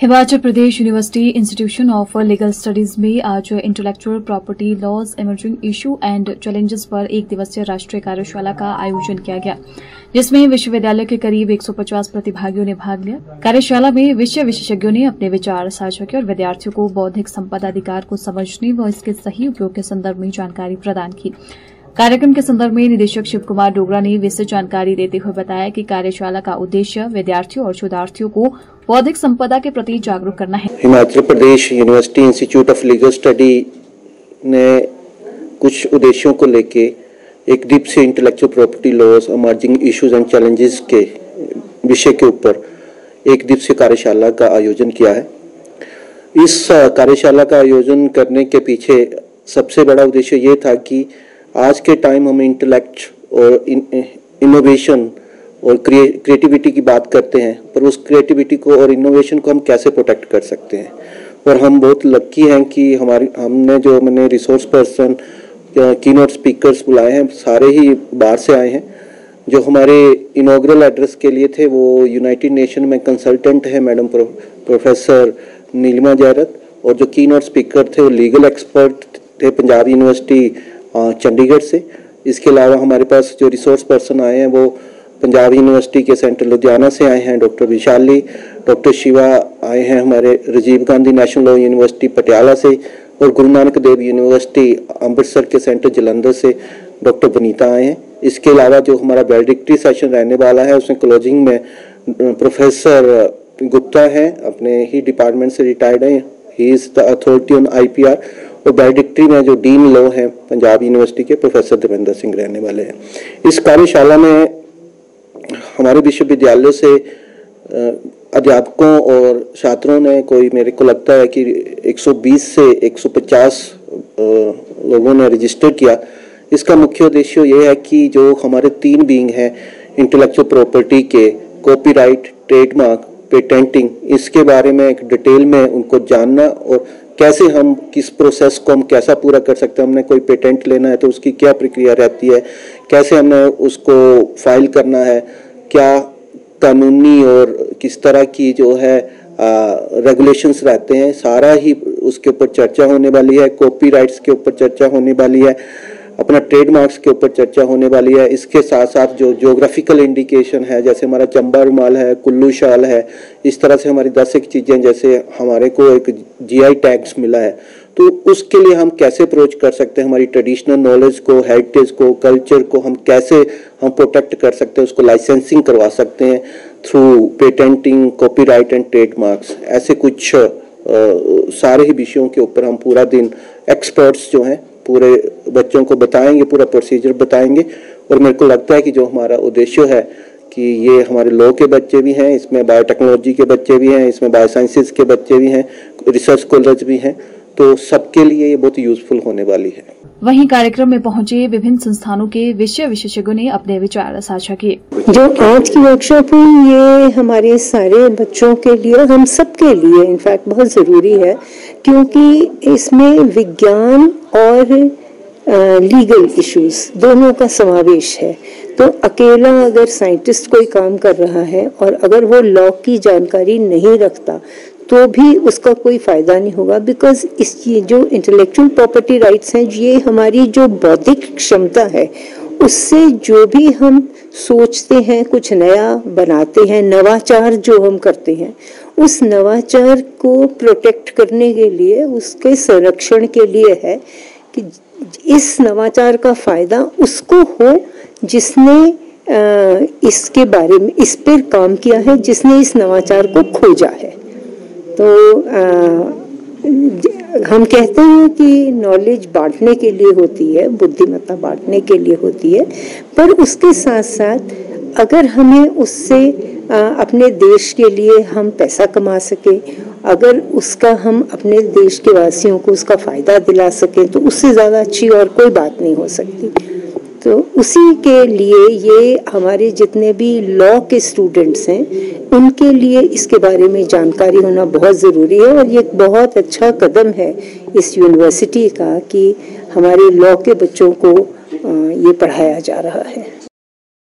Himachal Pradesh university institution of legal studies में आज intellectual property laws emerging issue and challenges पर एक दिवसीय राष्ट्रीय कार्यशाला का आयोजन किया गया, जिसमें विश्वविद्यालय के करीब 150 प्रतिभागियों ने भाग लिया। कार्यशाला में विषय विशेषज्ञों ने अपने विचार साझा किए और विद्यार्थियों को बौद्धिक संपदा अधिकार को समझने व इसके सही उपयोग के संदर्भ में जानकारी प्रदान की। कार्यक्रम के संदर्भ में निदेशक शिव कुमार डोगरा ने विस्तृत जानकारी देते हुए बताया कि कार्यशाला का उद्देश्य विद्यार्थियों और शोधार्थियों को बौद्धिक संपदा के प्रति जागरूक करना है। Himachal Pradesh university institute of legal study ने कुछ उद्देश्यों को लेके एक दिवसीय intellectual property laws emerging issues and challenges के विषय के ऊपर एक दिवसीय कार्यशाला का आयोजन किया है। इस कार्यशाला का आयोजन करने के पीछे सबसे बड़ा उद्देश्य ये था कि आज के टाइम हम इंटेलेक्ट और इनोवेशन और क्रिएटिविटी की बात करते हैं, पर उस क्रिएटिविटी को और इनोवेशन को हम कैसे प्रोटेक्ट कर सकते हैं। और हम बहुत लकी हैं कि मैंने रिसोर्स पर्सन कीनोट स्पीकर्स बुलाए हैं, सारे ही बाहर से आए हैं। जो हमारे इनॉग्रल एड्रेस के लिए थे वो यूनाइटेड नेशन में कंसल्टेंट है मैडम प्रोफेसर नीलिमा जैरत, और जो कीनोट स्पीकर थे वो लीगल एक्सपर्ट थे पंजाब यूनिवर्सिटी चंडीगढ़ से। इसके अलावा हमारे पास जो रिसोर्स पर्सन आए हैं वो पंजाब यूनिवर्सिटी के सेंटर लुधियाना से आए हैं, डॉक्टर विशाली, डॉक्टर शिवा आए हैं हमारे Rajiv Gandhi national law university Patiala से, और गुरु नानक देव यूनिवर्सिटी अमृतसर के सेंटर जलंधर से डॉक्टर वनीता आए हैं। इसके अलावा जो हमारा वैलिडिक्टी सेशन रहने वाला है उसमें क्लोजिंग में प्रोफेसर गुप्ता है, अपने ही डिपार्टमेंट से रिटायर्ड हैं, he is the authority on IPR। और वैलिडिक्टी में जो डीन लॉ हैं पंजाब यूनिवर्सिटी के प्रोफेसर देवेंद्र सिंह रहने वाले हैं। इस कार्यशाला में हमारे विश्वविद्यालय से अध्यापकों और छात्रों ने कोई मेरे को लगता है कि 120 से 150 लोगों ने रजिस्टर किया। इसका मुख्य उद्देश्य ये है कि जो हमारे 3 विंग हैं इंटेलेक्चुअल प्रॉपर्टी के, कॉपीराइट, ट्रेडमार्क, पेटेंटिंग, इसके बारे में एक डिटेल में उनको जानना और कैसे हम किस प्रोसेस को हम कैसा पूरा कर सकते हैं। हमने कोई पेटेंट लेना है तो उसकी क्या प्रक्रिया रहती है, कैसे हमें उसको फाइल करना है, क्या कानूनी और किस तरह की जो है रेगुलेशंस रहते हैं, सारा ही उसके ऊपर चर्चा होने वाली है। कॉपीराइट्स के ऊपर चर्चा होने वाली है, अपना ट्रेडमार्क्स के ऊपर चर्चा होने वाली है। इसके साथ साथ जो ज्योग्राफिकल इंडिकेशन है, जैसे हमारा चंबा रुमाल है, कुल्लू शाल है, इस तरह से हमारी 10 एक चीज़ें, जैसे हमारे को एक GI टैग्स मिला है, तो उसके लिए हम कैसे अप्रोच कर सकते हैं, हमारी ट्रेडिशनल नॉलेज को, हेरिटेज को, कल्चर को हम कैसे प्रोटेक्ट कर सकते हैं, उसको लाइसेंसिंग करवा सकते हैं through patenting, copyright and trademarks. ऐसे कुछ सारे ही विषयों के ऊपर हम पूरा दिन एक्सपर्ट्स जो हैं पूरे बच्चों को बताएंगे, पूरा प्रोसीजर बताएंगे। और मेरे को लगता है कि जो हमारा उद्देश्य है कि ये हमारे लॉ के बच्चे भी हैं, इसमें बायोटेक्नोलॉजी के बच्चे भी हैं, इसमें बायोसाइंसेस के बच्चे भी हैं, रिसर्च स्कॉलर्स भी हैं, तो सबके लिए ये बहुत यूजफुल होने वाली है। वहीं कार्यक्रम में पहुंचे विभिन्न संस्थानों के विषय विशेषज्ञों ने अपने विचार साझा किए। जो आज की वर्कशॉप हुई ये हमारे सारे बच्चों के लिए, हम सब के लिए इनफैक्ट बहुत ज़रूरी है, क्योंकि इसमें विज्ञान और लीगल इश्यूज दोनों का समावेश है। तो अकेला अगर साइंटिस्ट कोई काम कर रहा है और अगर वो लॉ की जानकारी नहीं रखता तो भी उसका कोई फ़ायदा नहीं होगा, बिकॉज ये जो इंटेलेक्चुअल प्रॉपर्टी राइट्स हैं, ये हमारी जो बौद्धिक क्षमता है उससे जो भी हम सोचते हैं, कुछ नया बनाते हैं, नवाचार जो हम करते हैं, उस नवाचार को प्रोटेक्ट करने के लिए, उसके संरक्षण के लिए है कि इस नवाचार का फ़ायदा उसको हो जिसने इसके बारे में, इस पर काम किया है, जिसने इस नवाचार को खोजा है। तो हम कहते हैं कि नॉलेज बांटने के लिए होती है, बुद्धिमत्ता बांटने के लिए होती है, पर उसके साथ साथ अगर हमें उससे अपने देश के लिए हम पैसा कमा सके, अगर उसका हम अपने देश के वासियों को उसका फ़ायदा दिला सकें, तो उससे ज़्यादा अच्छी और कोई बात नहीं हो सकती। तो उसी के लिए ये हमारे जितने भी लॉ के स्टूडेंट्स हैं उनके लिए इसके बारे में जानकारी होना बहुत ज़रूरी है। और ये एक बहुत अच्छा कदम है इस यूनिवर्सिटी का कि हमारे लॉ के बच्चों को ये पढ़ाया जा रहा है।